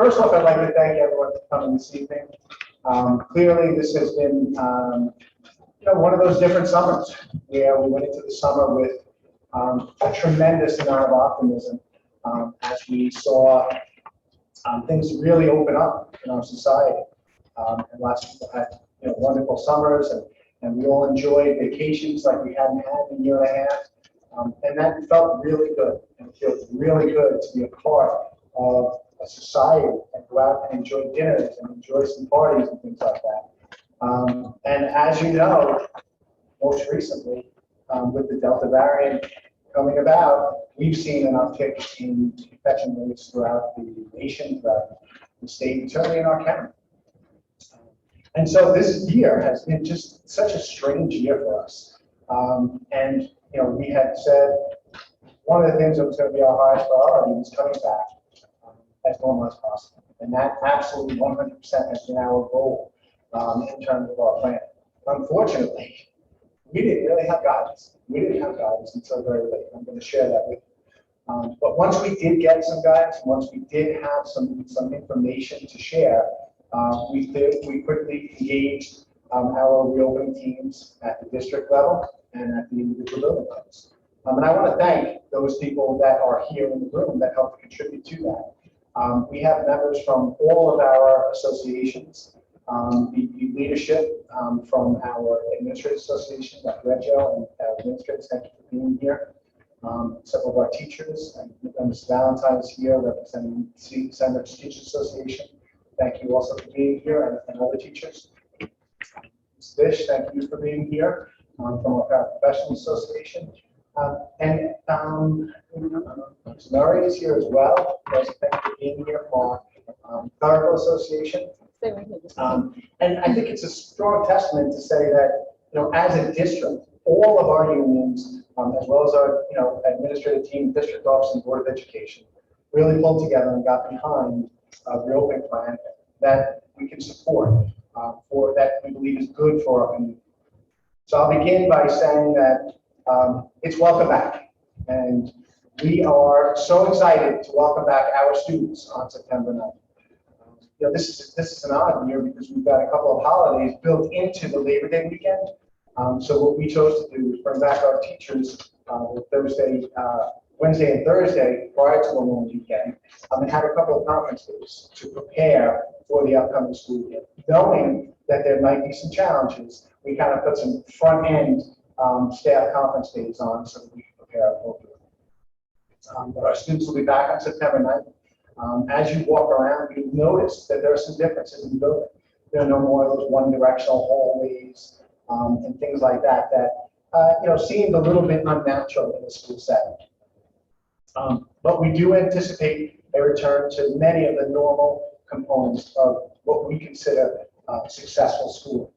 First off, I'd like to thank everyone for coming this evening. Clearly, this has been one of those different summers where we went into the summer with a tremendous amount of optimism as we saw things really open up in our society. And lots of people had wonderful summers, and we all enjoyed vacations like we hadn't had in a year and a half. And that felt really good. And it feels really good to be a part of a society and go out and enjoy dinners and enjoy some parties and things like that. And as you know, most recently, with the Delta variant coming about, we've seen an uptick in infection rates throughout the nation, throughout the state, and certainly in our county. And so this year has been just such a strange year for us. And we had said one of the things that was going to be our highest priority was coming back as normal as possible. And that absolutely 100% has been our goal in terms of our plan. Unfortunately, we didn't really have guidance. We didn't have guidance until very late. I'm going to share that with you. But once we did get some guidance, once we did have some information to share, we quickly engaged our reopening teams at the district level and at the individual building levels. And I want to thank those people that are here in the room that helped contribute to that. We have members from all of our associations, the leadership from our administrative association, Dr. Reggio, and our administrators, thank you for being here. Several of our teachers, and Ms. Valentine is here representing the Senators Teachers Association. Thank you also for being here, and other teachers. Ms. Fish, thank you for being here from our Professional Association. And Ms. Murray is here as well. Thank you for being here from our Clerical Association. And I think it's a strong testament to say that, as a district, all of our unions, as well as our, administrative team, district office, and Board of Education, really pulled together and got behind a reopening plan that we can support for that we believe is good for our community. So I'll begin by saying that it's welcome back, and we are so excited to welcome back our students on September 9th. This is an odd year because we've got a couple of holidays built into the Labor Day weekend. So what we chose to do is bring back our teachers Wednesday and Thursday prior to the long weekend, and have a couple of conference days to prepare for the upcoming school year. Knowing that there might be some challenges, we kind of put some front-end staff conference days on so that we can prepare appropriately. But our students will be back on September 9th. As you walk around, you notice that there are some differences in the building. There are no more of those one-directional hallways and things like that seemed a little bit unnatural in the school setting. But we do anticipate a return to many of the normal components of what we consider successful schooling.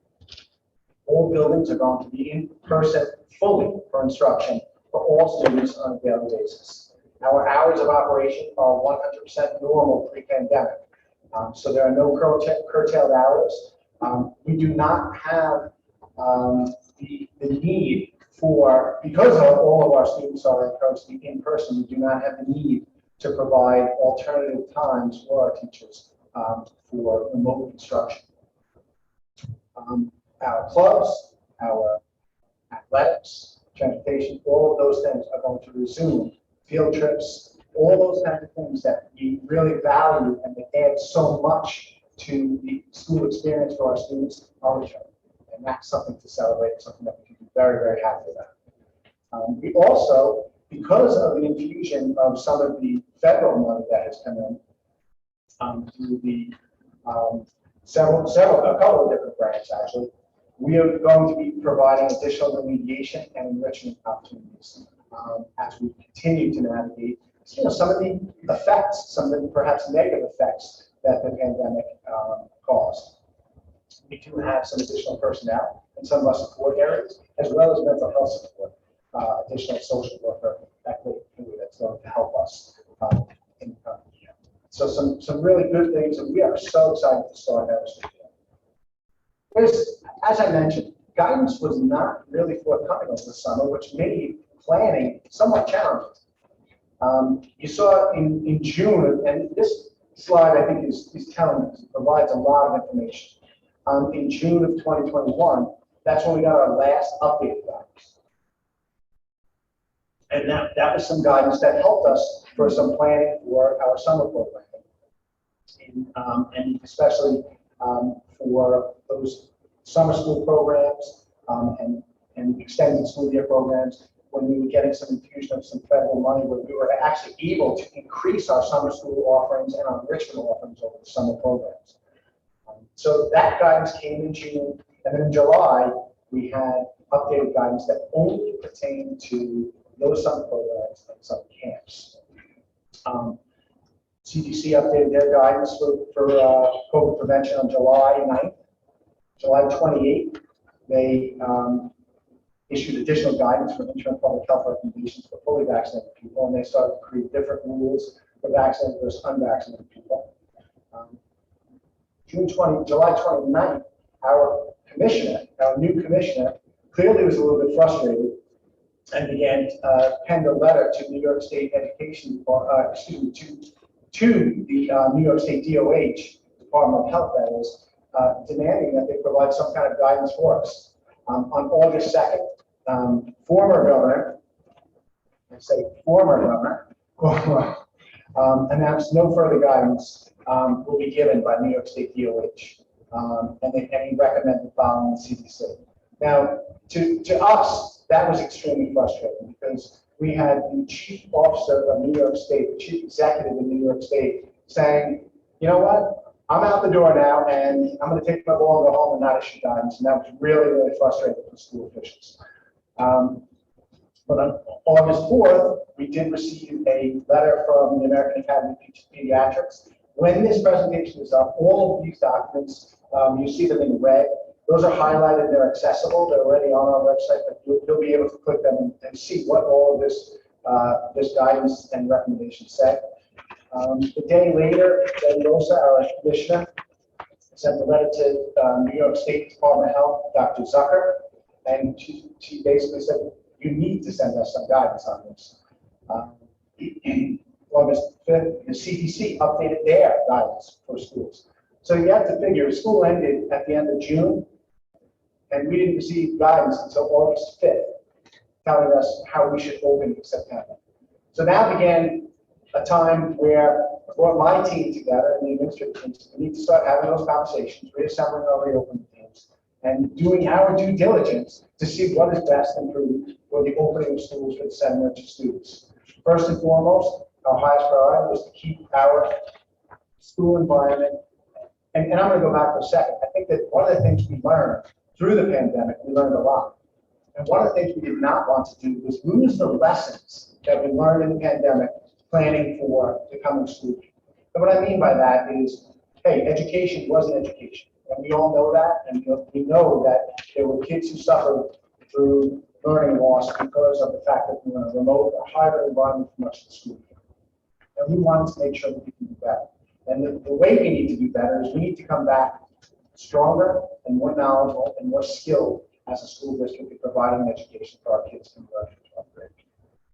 All buildings are going to be in person fully for instruction for all students on a daily basis. Our hours of operation are 100% normal pre-pandemic, so there are no curtailed hours. We do not have the need for, because all of our students are encouraged to be in person, we do not have the need to provide alternative times for our teachers for remote instruction. Our clubs, our athletics, transportation, all of those things are going to resume. Field trips, all those kinds of things that we really value and that add so much to the school experience for our students are returning. And that's something to celebrate, something that we can be very, very happy about. We also, because of the infusion of some of the federal money that has come in through the a couple of different grants actually, we are going to be providing additional remediation and enrichment opportunities as we continue to navigate some of the effects, some of the perhaps negative effects that the pandemic caused. We do have some additional personnel in some of our support areas, as well as mental health support, additional social worker activity that's going to help us in the coming year. So some really good things, and we are so excited to start our school year. As I mentioned, guidance was not really forthcoming over the summer, which made planning somewhat challenging. You saw in June, and this slide, I think, is telling us, provides a lot of information. In June of 2021, that's when we got our last updated guidance. And that was some guidance that helped us for some planning for our summer program. And especially for those summer school programs and extended school year programs, when we were getting some infusion of some federal money, where we were actually able to increase our summer school offerings and our enrichment offerings over the summer programs. So that guidance came in June, and then in July, we had updated guidance that only pertained to those summer programs and summer camps. CDC updated their guidance for COVID prevention on July 9th. July 28th, they issued additional guidance for interim public health recommendations for fully vaccinated people, and they started to create different rules for vaccinated versus unvaccinated people. July 29th, our new commissioner, clearly was a little bit frustrated and began penned a letter to New York State Education, to the New York State DOH, Department of Health, that is, demanding that they provide some kind of guidance for us. On August 2nd, former governor, I say former governor, announced no further guidance will be given by New York State DOH, and he recommended following the CDC. Now, to us, that was extremely frustrating because we had the chief officer of New York State, the chief executive of New York State, saying, you know what, I'm out the door now, and I'm going to take my ball and go home and not issue guidance. And that was really, really frustrating for school officials. But on August 4th, we did receive a letter from the American Academy of Pediatrics. When this presentation is up, all of these documents, you see them in red. Those are highlighted, they're accessible, they're already on our website, but you'll be able to click them and see what all of this guidance and recommendations say. The day later, Rosa, our commissioner, sent a letter to New York State Department of Health, Dr. Zucker, and she basically said, you need to send us some guidance on this. August 5th, the CDC updated their guidance for schools. So you have to figure, school ended at the end of June, and we didn't receive guidance until August 5th, telling us how we should open in September. So now began a time where I brought my team together and the administrative teams. We need to start having those conversations, reassembling our reopening teams, and doing our due diligence to see what is best and for the opening of schools for the 7 Moriches students. First and foremost, our highest priority was to keep our school environment. And I'm going to go back for a second. I think that one of the things we learned through the pandemic, we learned a lot. And one of the things we did not want to do was lose the lessons that we learned in the pandemic planning for the coming school year. And what I mean by that is, hey, education wasn't education. And we all know that. And we know that there were kids who suffered through learning loss because of the fact that we were in a remote or hybrid environment for much of the school year. And we wanted to make sure that we can do better. And the way we need to do better is we need to come back stronger and more knowledgeable and more skilled as a school district in providing education for our kids from birth to 12th grade.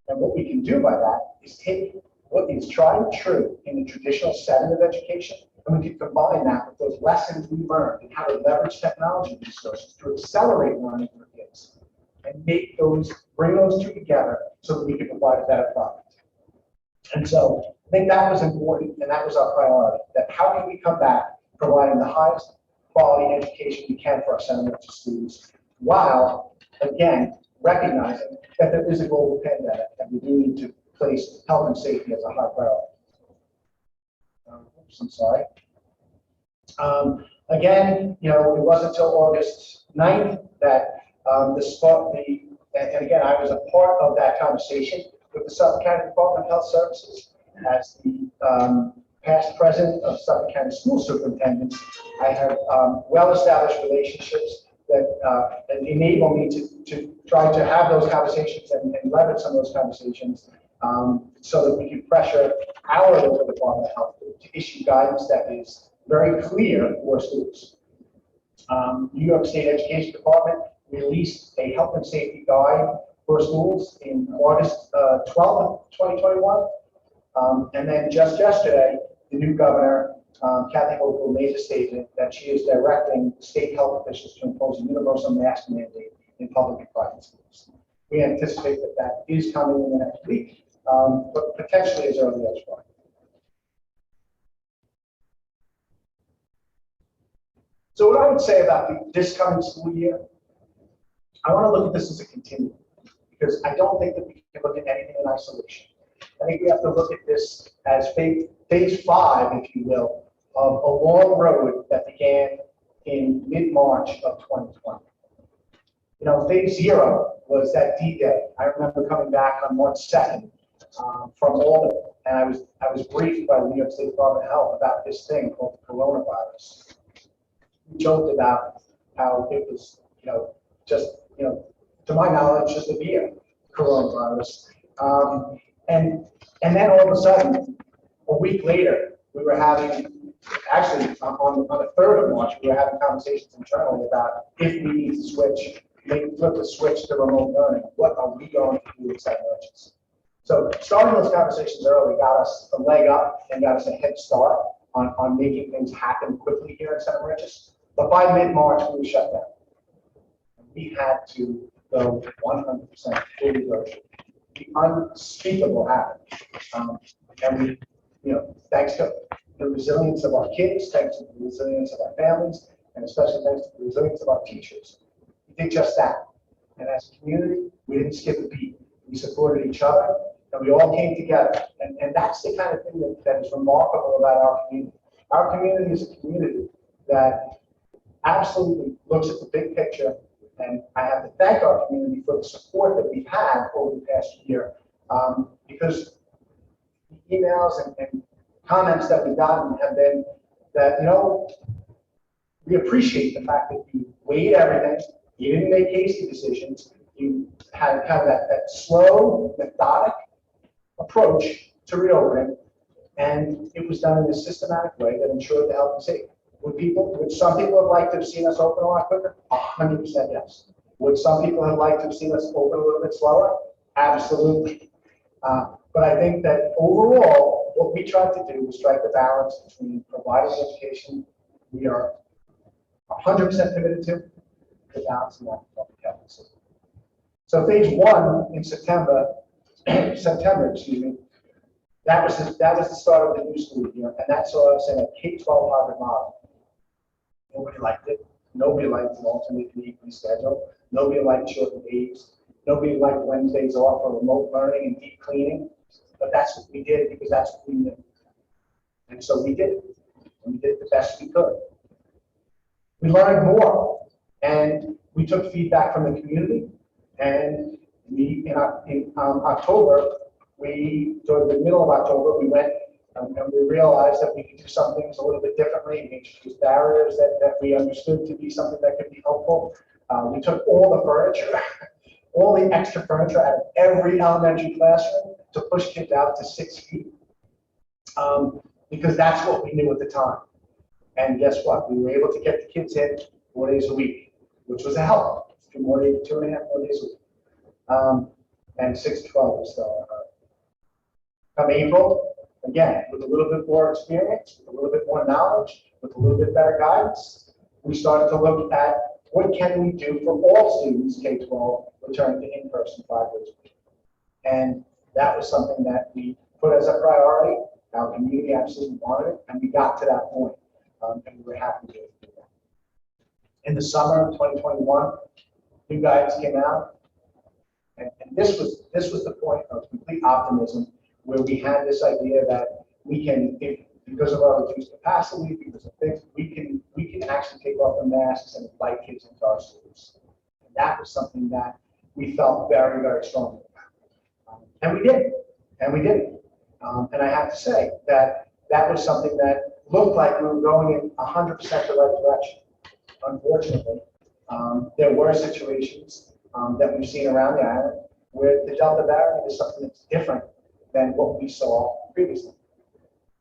And what we can do by that is take what is tried and true in the traditional setting of education, and we can combine that with those lessons we learned and how to leverage technology resources to accelerate learning for kids and bring those two together so that we can provide a better product. And so I think that was important, and that was our priority, that how can we come back providing the highest quality education we can for our 7 Moriches students, while, again, recognizing that there is a global pandemic and we do need to place health and safety as a high priority. Oops, I'm sorry. Again, it wasn't until August 9th that and again, I was a part of that conversation with the Suffolk County Department of Health Services as the past president of Suffolk County School Superintendents. I have well-established relationships that enable me to try to have those conversations and leverage some of those conversations so that we can pressure our local Department of Health to issue guidance that is very clear for schools. New York State Education Department released a health and safety guide for schools in August 12th, 2021. And then just yesterday, the new governor, Kathy Hochul, made a statement that she is directing state health officials to impose a universal mask mandate in public and private schools. We anticipate that that is coming in the next week, but potentially as early as Friday. So what I would say about this coming school year, I want to look at this as a continuum, because I don't think that we can look at anything in isolation. I think we have to look at this as phase 5, if you will, of a long road that began in mid-March of 2020. You know, phase 0 was that D-Day. I remember coming back on March 2nd from Albany, and I was briefed by the New York State Department of Health about this thing called the coronavirus. We joked about how it was, just, to my knowledge, just a beer, coronavirus. And then all of a sudden, a week later, we were having, actually on the 3rd of March, we were having conversations internally about if we need to switch, maybe flip the switch to remote learning. What are we going to do with Moriches? So starting those conversations early got us a leg up and got us a head start on making things happen quickly here at Moriches. But by mid-March, we were shut down. We had to go 100% fully virtual. The unspeakable happened. And we, thanks to the resilience of our kids, thanks to the resilience of our families, and especially thanks to the resilience of our teachers, we did just that. And as a community, we didn't skip a beat. We supported each other, and we all came together. And that's the kind of thing that is remarkable about our community. Our community is a community that absolutely looks at the big picture, and I have to thank our community for the support that we've had over the past year, because the emails and comments that we've gotten have been that, we appreciate the fact that you weighed everything, you didn't make hasty decisions, you had kind of that slow, methodic approach to reopening, and it was done in a systematic way that ensured the health and safety. Would some people have liked to have seen us open a lot quicker? 100% yes. Would some people have liked to have seen us open a little bit slower? Absolutely. But I think that overall, what we tried to do was strike the balance between providing education we are 100% committed to, the balance and that public health system. So phase 1 in September, excuse me, that was the start of the new school year, and that saw us in a K-12 hybrid model. Nobody liked it. Nobody liked an alternate weekly schedule. Nobody liked shortened days. Nobody liked Wednesdays off for remote learning and deep cleaning. But that's what we did because that's what we knew. And so we did it. And we did the best we could. We learned more, and we took feedback from the community. And we, in October, during the middle of October, we went and we realized that we could do some things a little bit differently. We introduced barriers that we understood to be something that could be helpful. We took all the furniture, all the extra furniture out of every elementary classroom to push kids out to 6 feet, because that's what we knew at the time. And guess what? We were able to get the kids in 4 days a week, which was a help. 2.5 more days a week. And 6 to 12 was still come April, again, with a little bit more experience, with a little bit more knowledge, with a little bit better guidance, we started to look at what can we do for all students K-12 returning to in-person 5 days a week. And that was something that we put as a priority. Our community absolutely wanted it, and we got to that point, and we were happy to do that. In the summer of 2021, new guidance came out, and this was the point of complete optimism, where we had this idea that we can, because of our reduced capacity, because of things, we can actually take off the masks and invite kids into our schools. And that was something that we felt very, very strongly about. And we did. And I have to say that was something that looked like we were going in 100% the right direction. Unfortunately, there were situations that we've seen around the island where the Delta variant is something that's different than what we saw previously.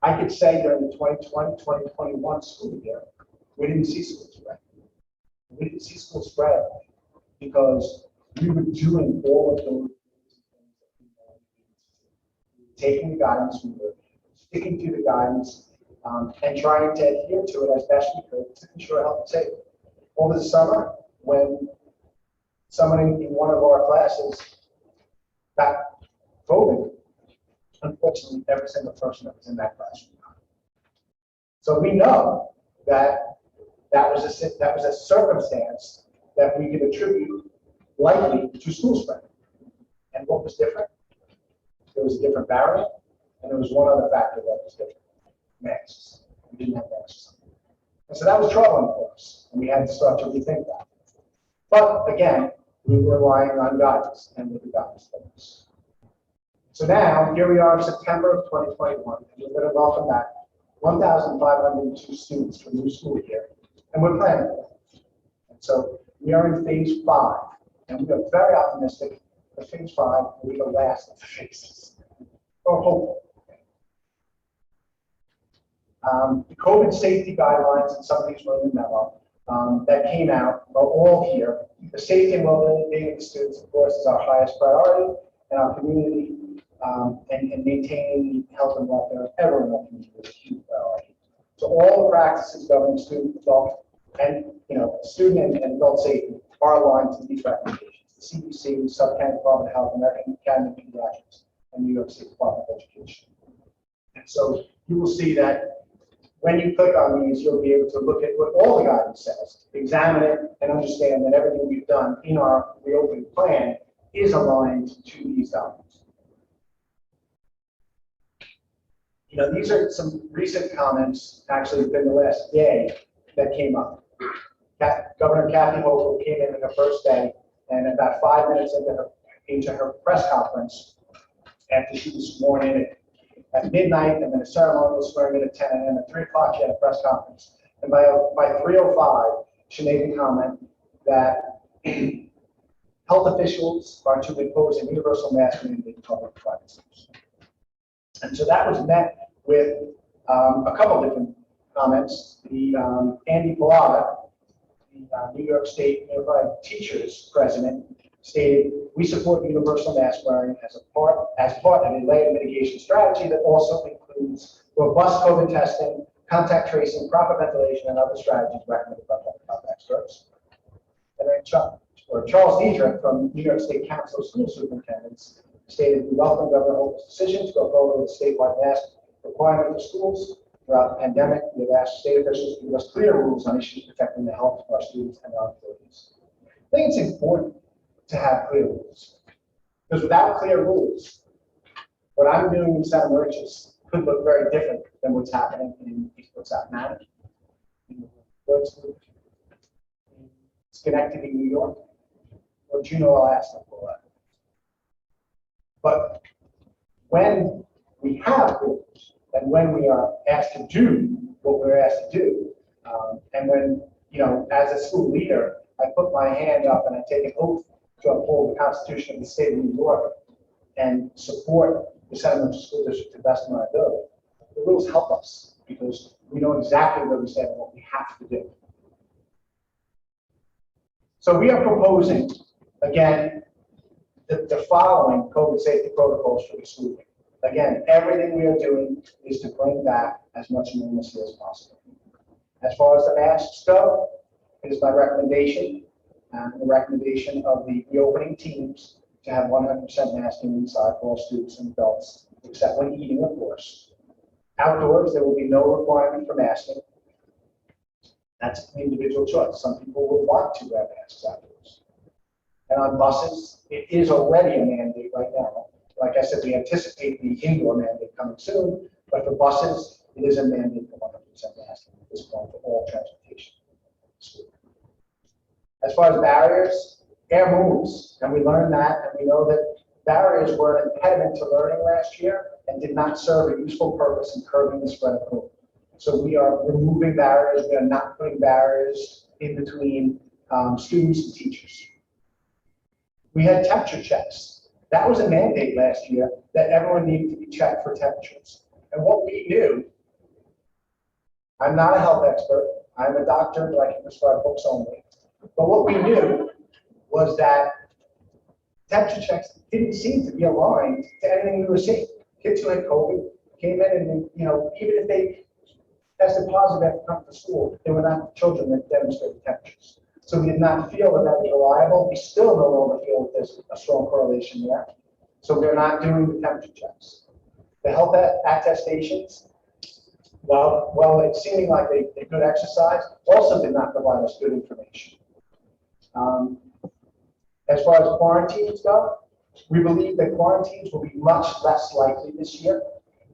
I could say during the 2020-2021 school year, we didn't see school spread. We didn't see school spread because we were doing all of those things, taking the guidance, we were sticking to the guidance, and trying to adhere to it as best we could to ensure health and safety. Over the summer, when someone in one of our classes got COVID, unfortunately, every single person that was in that classroom died. So we know that that was a circumstance that we could attribute likely to school spread. And what was different? There was a different variant, and there was one other factor that was different: masks. We didn't have masks. And so that was troubling for us, and we had to start to rethink that. But again, we were relying on guidance, and with the guidance for us. So now, here we are in September of 2021, and we're going to welcome back 1,502 students to a new school year, and we're planning for that. And so we are in phase 5, and we are very optimistic that phase 5 will be the last of the phases, or hopeful. The COVID safety guidelines, and some of these were in the memo, that came out are all here. The safety and well-being of the students, of course, is our highest priority, and our community and maintaining health and welfare of everyone in our community is a huge priority. So all the practices governing student, adult, and student and adult safety are aligned to these recommendations. The CDC, Sub-County Department of Health, American Academy of Pediatrics, and New York State Department of Education. And so you will see that when you click on these, you'll be able to look at what all the guidance says, examine it, and understand that everything we've done in our reopening plan is aligned to these documents. These are some recent comments, actually within the last day, that came up. Governor Kathy Hochul came in her first day, and about 5 minutes into her press conference, after she was sworn in at midnight, and then a ceremonial swearing in at 10 a.m. At 3 o'clock, she had a press conference. And by 3:05, she made the comment that health officials are to impose a universal mask mandate in public and private schools. And so that was met with a couple different comments. The Andy Pallotta, the New York State Unified Teachers President, stated, "We support universal mask wearing as part of a layered mitigation strategy that also includes robust COVID testing, contact tracing, proper ventilation, and other strategies recommended by public health experts." And then Charles Diedrich from New York State Council of School Superintendents stated, "We welcome Governor Hochul's decision to go forward with a statewide mask requirement for schools. Throughout the pandemic, we have asked state officials to give us clear rules on issues protecting the health of our students and our employees." I think it's important to have clear rules, because without clear rules, what I'm doing in St. Moriches could look very different than what's happening in East Management, in Portsmouth, in Schenectady, New York, or Juneau, Alaska. But when we have rules, and when we are asked to do what we're asked to do, and when, as a school leader, I put my hand up and I take an oath to uphold the Constitution of the state of New York and support the St. Moriches School District to the best of my ability, the rules help us because we know exactly what we said and what we have to do. So we are proposing, again, the following COVID safety protocols for the school year. Again, everything we are doing is to bring back as much normalcy as possible. As far as the masks go, it is my recommendation, the recommendation of the reopening teams, to have 100% masking inside for all students and adults, except when eating, of course. Outdoors, there will be no requirement for masking. That's an individual choice. Some people will want to wear masks outdoors. And on buses, it is already a mandate right now. Like I said, we anticipate the indoor mandate coming soon, but for buses, it is a mandate for 100% masking at this point for all transportation. As far as barriers, air moves, and we learned that, and we know that barriers were an impediment to learning last year and did not serve a useful purpose in curbing the spread of COVID. So we are removing barriers. We are not putting barriers in between students and teachers. We had temperature checks. That was a mandate last year that everyone needed to be checked for temperatures. And what we knew, I'm not a health expert, I'm a doctor, but I can prescribe books only. But what we knew was that temperature checks didn't seem to be aligned to anything we were seeing. Kids who had COVID came in and, even if they tested positive after coming to school, they were not children that demonstrated temperatures. So we did not feel that that was reliable. We still no longer feel that there's a strong correlation there. So we're not doing the temperature checks. The health attestations, well, it's seeming like a good exercise, also did not provide us good information. As far as quarantines go, we believe that quarantines will be much less likely this year,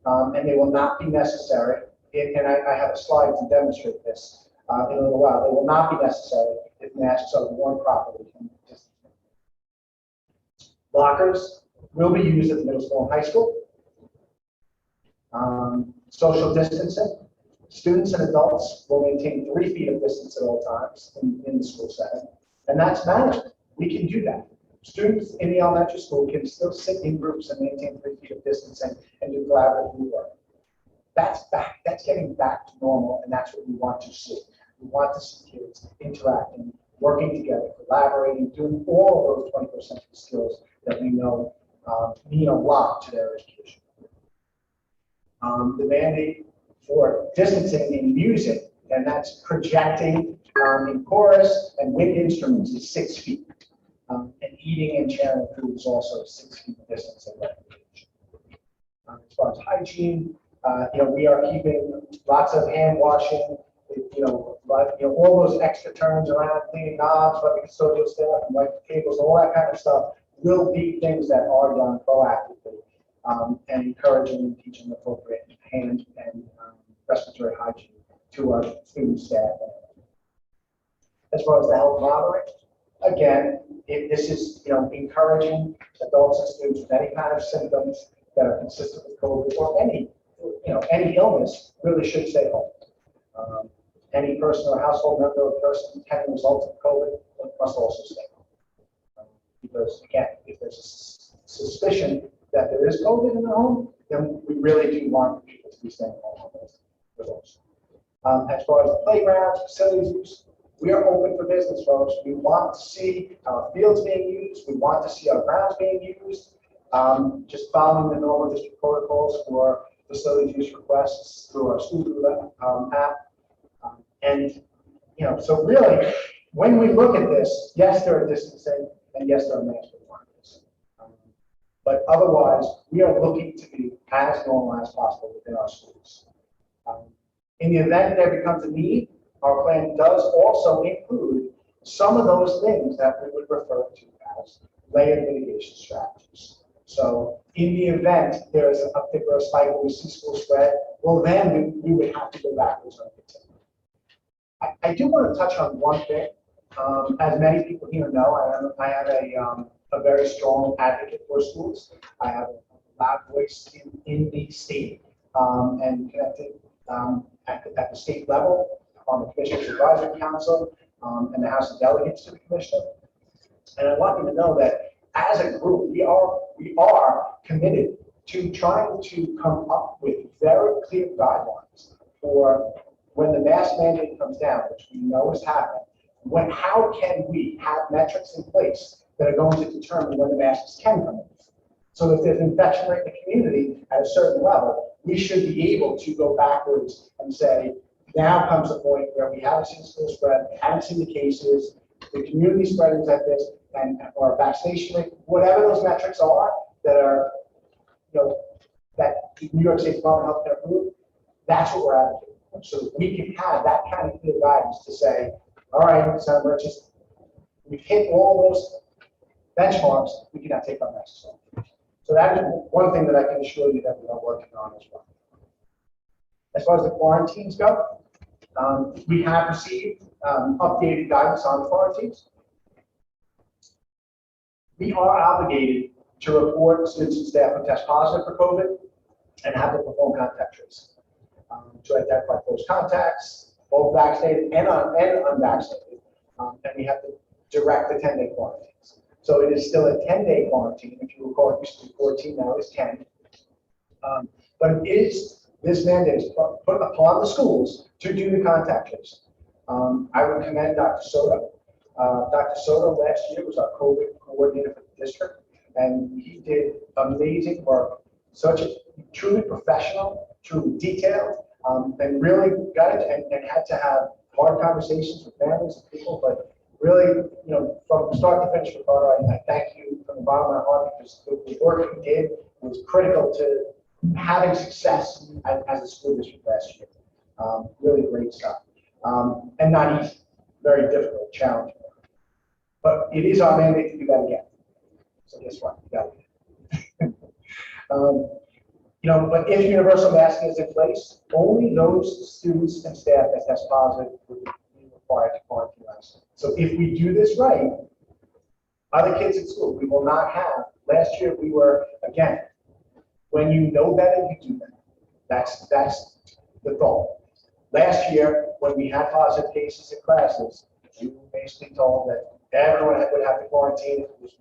and they will not be necessary. And I have a slide to demonstrate this in a little while. They will not be necessary if masks are worn properly. Lockers will be used at the middle school and high school. Social distancing. Students and adults will maintain 3 feet of distance at all times in the school setting, and that's manageable. We can do that. Students in the elementary school can still sit in groups and maintain 3 feet of distancing and do collaborative work. That's back. That's getting back to normal, and that's what we want to see. We want to see kids interacting, working together, collaborating, doing all of those 21st century skills that we know mean a lot to their education. The mandate for distancing in music, and that's projecting in chorus and wind instruments, is 6 feet. And eating and sharing food is also 6 feet distance and recreation. As far as hygiene, we are keeping lots of hand washing, all those extra turns around, cleaning knobs, letting the custodial staff and wipe the tables, all that kind of stuff will be things that are done proactively, and encouraging and teaching appropriate hand and respiratory hygiene to our student staff. As far as the health monitoring, again, this is encouraging adults and students with any kind of symptoms that are consistent with COVID or any illness really should stay home. Any person or household member or person having results of COVID must also stay home. Because again, if there's a suspicion that there is COVID in the home, then we really do want people to be staying home with those. As far as the playgrounds, facilities use, we are open for business, folks. We want to see our fields being used. We want to see our grounds being used. Just following the normal district protocols for facilities use requests through our school app. So really, when we look at this, yes, there are distancing, and yes, there are mask requirements. But otherwise, we are looking to be as normal as possible within our schools. In the event that there becomes a need, our plan does also include some of those things that we would refer to as layered mitigation strategies. So in the event there's a particular spike where we see school spread, well, then we would have to go backwards on it. I do want to touch on one thing. As many people here know, I am a very strong advocate for schools. I have a loud voice in the state and connected at the state level on the Commissioner's Advisory Council and the House of Delegates to the Commissioner. And I want you to know that as a group, we are committed to trying to come up with very clear guidelines for when the mask mandate comes down, which we know is happening. How can we have metrics in place that are going to determine when the masks can come in? So if there's infection rate in the community at a certain level, we should be able to go backwards and say, now comes the point where we haven't seen school spread, we haven't seen the cases, the community spread is at this, and our vaccination rate, whatever those metrics are that are, that New York State Department of Health can approve, that's what we're advocating for. So that we can have that kind of clear guidance to say, all right, so Moriches, we've hit all those benchmarks, we cannot take our masks off. So that is one thing that I can assure you that we are working on as well. As far as the quarantines go, we have received updated guidance on quarantines. We are obligated to report students and staff who test positive for COVID and have to perform contact tracing to identify close contacts, both vaccinated and unvaccinated, and we have to direct the 10-day quarantines. So it is still a 10-day quarantine. If you recall, it used to be 14, now it's 10. But it is, this mandate is put upon the schools to do the contact tracing. I would commend Dr. Soto. Dr. Soto last year was our COVID coordinator for the district, and he did amazing work, such a truly professional, truly detailed, And really got it and had to have hard conversations with families and people, but really, from start to finish, Ricardo, I thank you from the bottom of my heart because the work you did was critical to having success as a school district last year. Really great stuff. And not easy, very difficult, challenging. But it is our mandate to do that again. So guess what? We got it. But if universal masking is in place, only those students and staff that test positive would be required to quarantine us. So if we do this right, other kids in school, we will not have. Last year we were, again, when you know better, you do better. That's the goal. Last year, when we had positive cases in classes, we were basically told that everyone would have to quarantine. It was,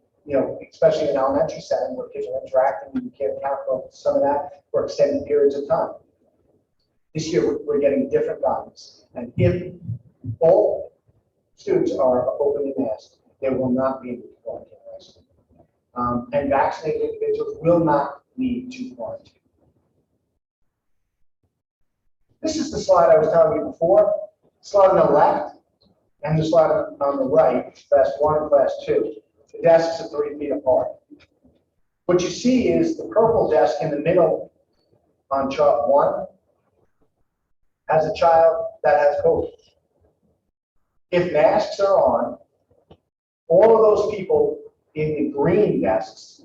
especially in elementary setting where kids are interacting, you can't account for some of that for extended periods of time. This year, we're getting different guidance. And if all students are openly masked, there will not be a quarantine risk. And vaccinated individuals will not need to quarantine. This is the slide I was telling you before. Slide on the left and the slide on the right, class 1 and class 2. The desks are 3 feet apart. What you see is the purple desk in the middle on chart 1 has a child that has COVID. If masks are on, all of those people in the green desks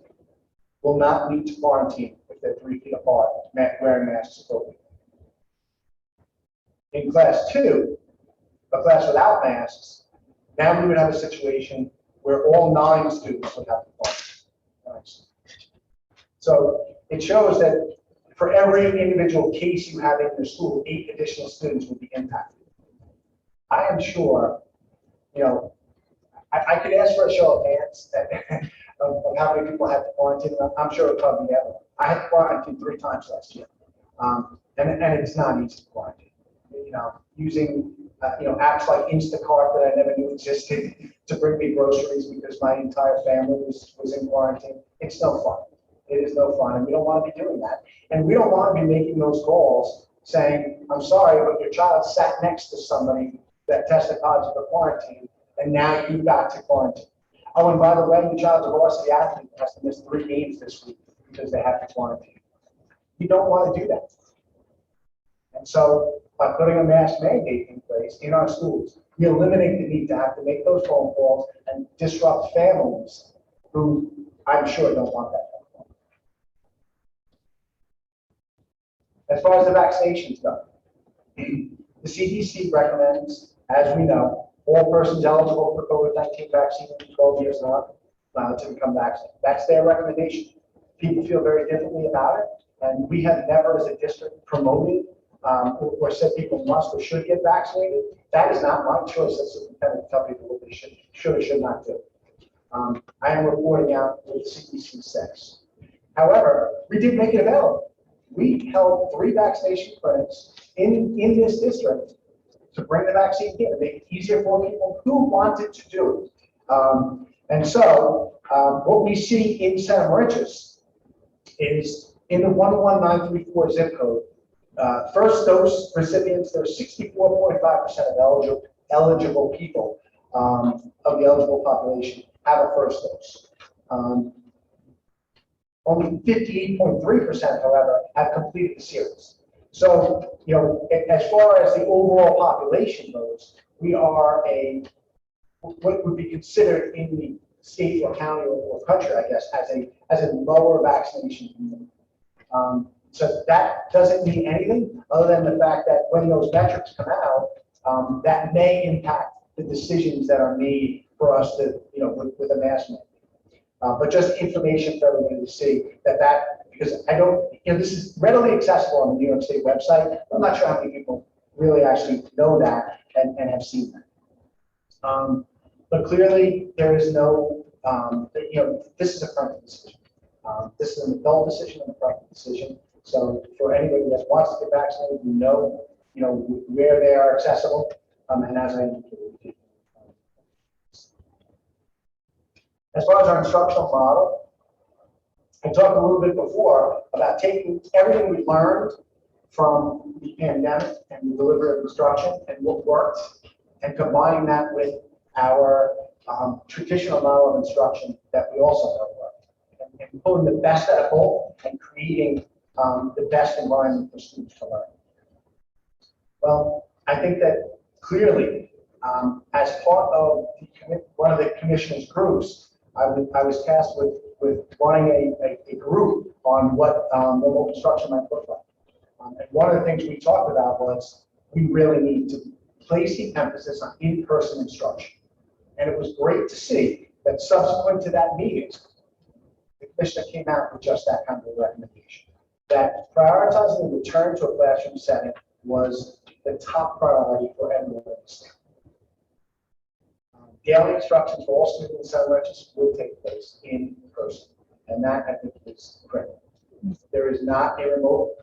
will not need to quarantine if they're 3 feet apart wearing masks for COVID. In class 2, a class without masks, now we would have a situation where all 9 students would have to quarantine. So it shows that for every individual case you have in your school, 8 additional students will be impacted. I am sure, I could ask for a show of hands of how many people had to quarantine. I'm sure it'll probably be everyone. I had to quarantine 3 times last year, and it's not easy to quarantine. Using apps like Instacart that I never knew existed to bring me groceries because my entire family was in quarantine. It's no fun. It is no fun, and we don't want to be doing that. And we don't want to be making those calls saying, I'm sorry, but your child sat next to somebody that tested positive for quarantine, and now you've got to quarantine. Oh, and by the way, your child's a varsity athlete has to miss 3 games this week because they have to quarantine. You don't want to do that. And so by putting a mask mandate in place in our schools, we eliminate the need to have to make those phone calls and disrupt families who I'm sure don't want that. As far as the vaccinations go, the CDC recommends, as we know, all persons eligible for COVID-19 vaccine 12 years and up to become vaccinated. That's their recommendation. People feel very differently about it, and we have never, as a district, promoted or said people must or should get vaccinated. That is not my choice as superintendent to tell people what they should or should not do. I am reporting out what the CDC says. However, we did make it available. We held 3 vaccination clinics in this district to bring the vaccine here, to make it easier for people who wanted to do it. And so what we see in Santa Moriches is in the 11934 zip code, first dose recipients, there's 64.5% of eligible people of the eligible population have a first dose. Only 58.3%, however, have completed the series. So, as far as the overall population goes, we are what would be considered in the state or county or country, I guess, as a lower vaccination community. So that doesn't mean anything other than the fact that when those metrics come out, that may impact the decisions that are made for us to, with a mask mandate. But just information for everybody to see because I don't, this is readily accessible on the New York State website. I'm not sure how many people really actually know that and have seen that. But clearly there is no, this is a parental decision. This is an adult decision and a parental decision. So for anybody that wants to get vaccinated, we know, where they are accessible. And as I indicated, as far as our instructional model, I talked a little bit before about taking everything we learned from the pandemic and the delivery of instruction and what worked, and combining that with our traditional model of instruction that we also know worked, and pulling the best out of both and creating the best environment for students to learn. Well, I think that clearly, as part of one of the commission's groups, I was tasked with running a group on what remote instruction might look like. And one of the things we talked about was we really need to place the emphasis on in-person instruction. And it was great to see that subsequent to that meeting, the commissioner came out with just that kind of a recommendation, that prioritizing the return to a classroom setting was the top priority for everyone in the state. Daily instruction for all students and Moriches will take place in person, and that I think is critical. There is not a remote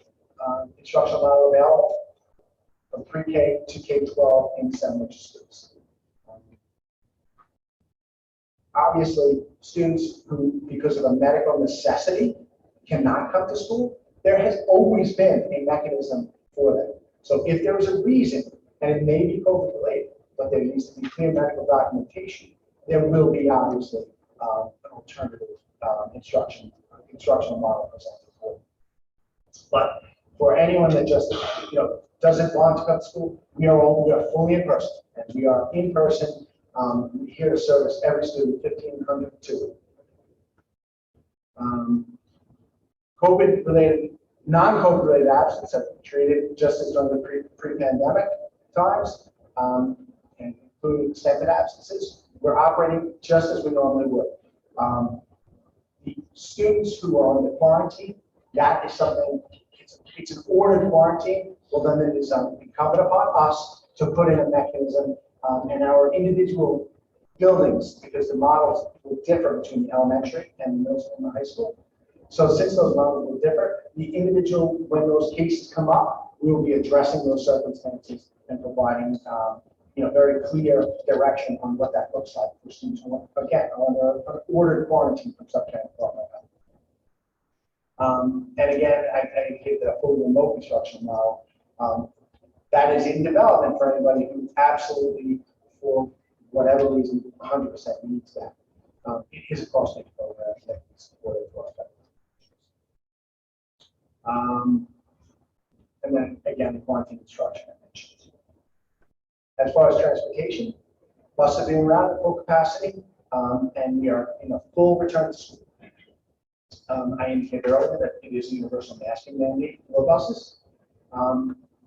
instructional model available from pre-K to K-12 in Moriches schools. Obviously, students who, because of a medical necessity, cannot come to school, there has always been a mechanism for them. So if there is a reason, and it may be COVID related, but there needs to be clear medical documentation, there will be obviously an alternative instructional model presented for them. But for anyone that just doesn't want to come to school, we are fully in person, and we are in person. We're here to service every student, 1,502. COVID-related, non-COVID related absences have been treated just as during the pre-pandemic times, and including extended absences. We're operating just as we normally would. The students who are on the quarantine, that is something, it's an ordered quarantine. Well, then it is incumbent upon us to put in a mechanism in our individual buildings, because the models will differ between the elementary and the middle school and the high school. So since those models will differ, the individual, when those cases come up, we will be addressing those circumstances and providing very clear direction on what that looks like for students who are, again, on an ordered quarantine from some kind of problem like that. And again, I indicate that a fully remote instruction model that is in development for anybody who absolutely, for whatever reason, 100% needs that. It is a cost-saving program that is supported for us. And then again, the quarantine instruction I mentioned. As far as transportation, buses are being routed at full capacity, and we are in a full return to school. I indicated earlier that it is a universal masking mandate for buses.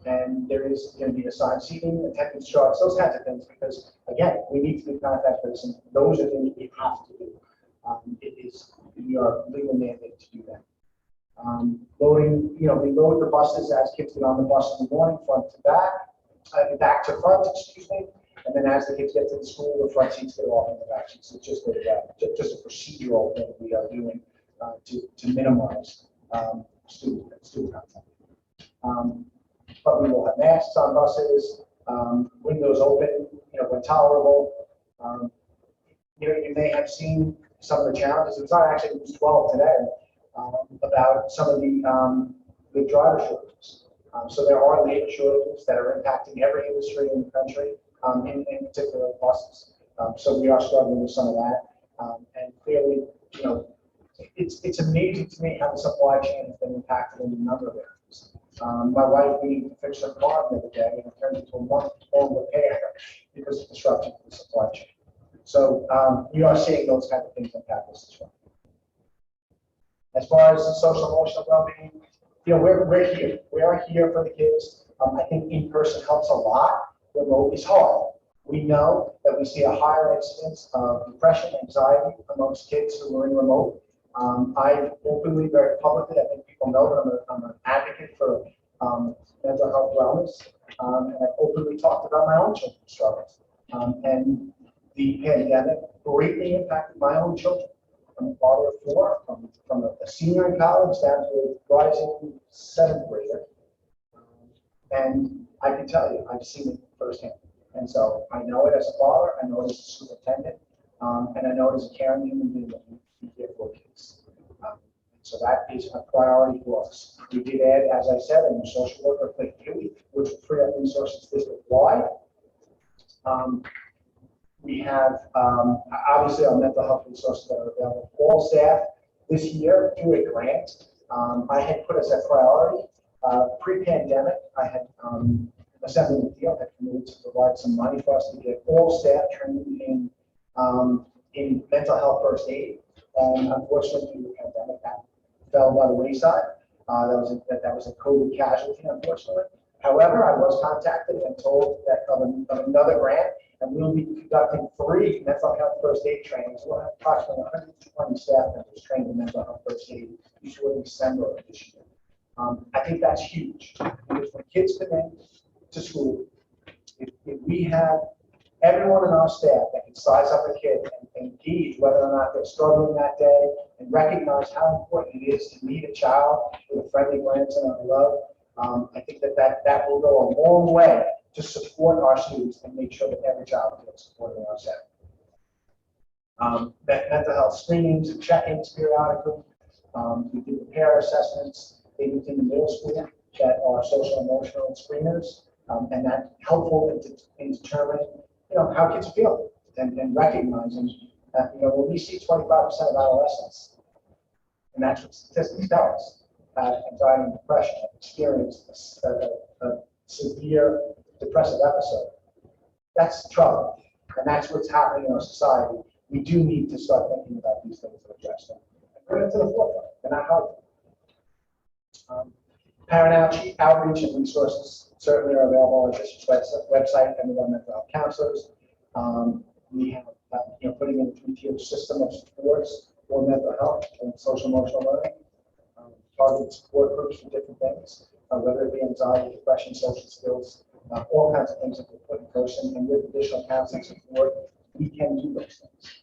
And there is going to be assigned seating, attendance charts, those kinds of things, because again, we need to be contact tracing. Those are things we have to do. We are legally mandated to do that. Loading, we load the buses as kids get on the bus in the morning, front to back to front, excuse me, and then as the kids get to the school, the front seats get off and the back seats. So just a procedural thing we are doing to minimize student contact. But we will have masks on buses, windows open, when tolerable. You may have seen some of the challenges. It's not actually News 12 today about some of the driver shortages. So there are labor shortages that are impacting every industry in the country, in particular buses. So we are struggling with some of that. And clearly, it's amazing to me how the supply chain has been impacted in a number of areas. My wife needed to fix her car the other day, and it turned into a month-long repair because of disruption to the supply chain. So we are seeing those kinds of things impact us as well. As far as the social emotional well-being, we're here. We are here for the kids. I think in-person helps a lot. Remote is hard. We know that we see a higher incidence of depression, anxiety amongst kids who are in remote. I openly, very publicly, I think people know that I'm an advocate for mental health wellness, and I've openly talked about my own children's struggles. And the pandemic greatly impacted my own children. I'm a father of four, from a senior in college down to a rising 7th grader. And I can tell you, I've seen it firsthand. And so I know it as a father, I know it as a superintendent, and I know it as a caring human being that we care for kids. So that is a priority for us. We did add, as I said, a new social worker for Huey, which will free up resources district-wide. We have, obviously, our mental health resources that are available for all staff this year through a grant. I had put as a priority, pre-pandemic, I had, Assembly of the Field had committed to provide some money for us to get all staff trained in mental health first aid. And unfortunately, due to the pandemic, that fell by the wayside. That was a COVID casualty, unfortunately. However, I was contacted and told that of another grant, and we'll be conducting 3 mental health first aid trainings. We'll have approximately 120 staff members trained in mental health first aid before December of this year. I think that's huge. Because when kids come in to school, if we have everyone in our staff that can size up a kid and gauge whether or not they're struggling that day and recognize how important it is to meet a child with a friendly glance and a love, I think that will go a long way to support our students and make sure that every child feels supported in our setting. Mental health screenings and check-ins periodically. We do peer assessments within the middle school that are social emotional screeners, and that's helpful in determining how kids feel and recognizing that when we see 25% of adolescents, and that's what statistics tell us, anxiety and depression, experience a severe depressive episode, that's trouble, and that's what's happening in our society. We do need to start thinking about these things and address them and bring it to the forefront. They're not helpful. Parent outreach and resources certainly are available on our district's website and with our mental health counselors. We have putting in a 3-tiered system of supports for mental health and social emotional learning, targeted support groups for different things, whether it be anxiety, depression, social skills, all kinds of things that we put in person, and with additional counseling support, we can do those things.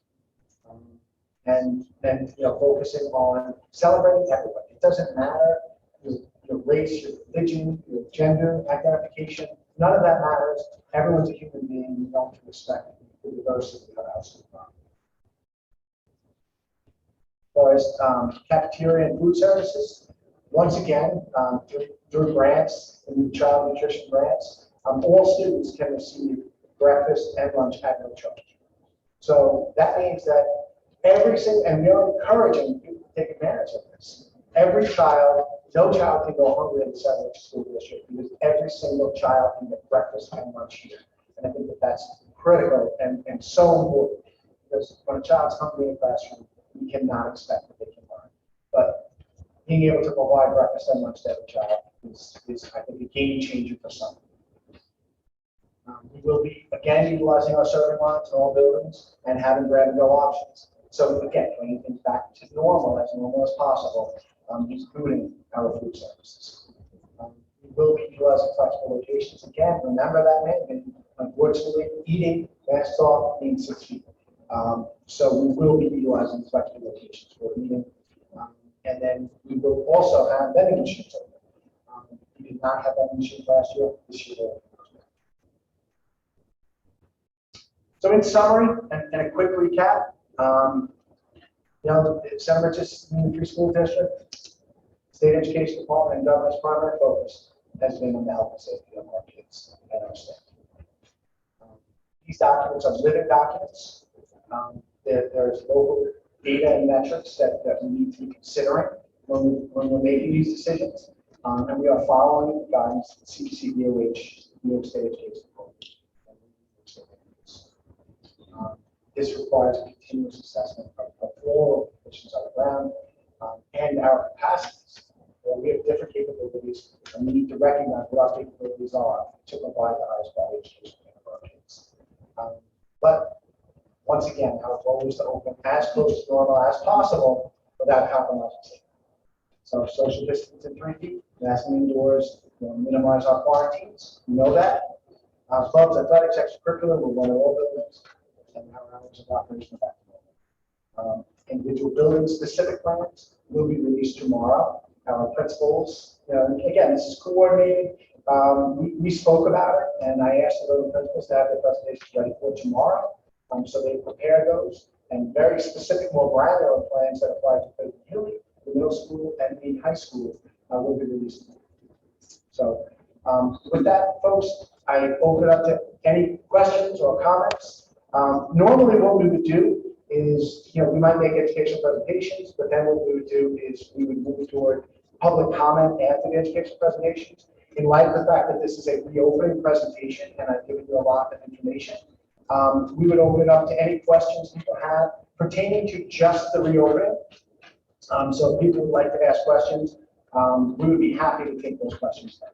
And then focusing on celebrating everybody. It doesn't matter your race, your religion, your gender identification. None of that matters. Everyone's a human being. We don't respect the diversity of our student body. As far as cafeteria and food services, once again, through grants and child nutrition grants, all students can receive breakfast and lunch at no charge. So that means that and we are encouraging people to take advantage of this. Every child, no child can go hungry in the Southern School District because every single child can get breakfast and lunch here. And I think that that's critical and so important, because when a child's hungry in the classroom, we cannot expect that they can learn. But being able to provide breakfast and lunch to every child is I think, a game changer for some. We will be, again, utilizing our serving lines in all buildings and having grab-and-go options. So again, bringing things back to normal as possible, including our food services. We will be utilizing flexible locations. Again, remember that mandate. Unfortunately, eating masks off means 6 feet. So we will be utilizing flexible locations for eating. And then we will also have vending machines open. We did not have vending machines last year. This year we'll. So in summary, and a quick recap, Center Moriches Community School District, State Education Department, and government's primary focus has been on the health and safety of our kids and our staff. These documents are living documents. There's local data and metrics that we need to be considering when we're making these decisions, and we are following the guidance of CDC, DOH, New York State Education Department. This requires a continuous assessment of all conditions on the ground and our capacities. We have different capabilities, and we need to recognize what our capabilities are to provide the highest quality education for our kids. But once again, our goal is to open as close to normal as possible without compromising safety. So social distance in 3 feet, masking indoors, minimize our quarantines. We know that. Clubs, athletics, extracurricular, we'll run all buildings. And our hours of operation back to normal. Individual building specific plans will be released tomorrow. Our principals, again, this is coordinated. We spoke about it, and I asked the other principals to have their presentations ready for tomorrow. So they prepared those, and very specific, more granular plans that apply to Cafeteria the middle school and the high school will be released. So with that, folks, I open it up to any questions or comments. Normally what we would do is, we might make educational presentations, but then what we would do is we would move toward public comment after the educational presentations. In light of the fact that this is a reopening presentation and I've given you a lot of information, we would open it up to any questions people have pertaining to just the reopening. So if people would like to ask questions, we would be happy to take those questions then.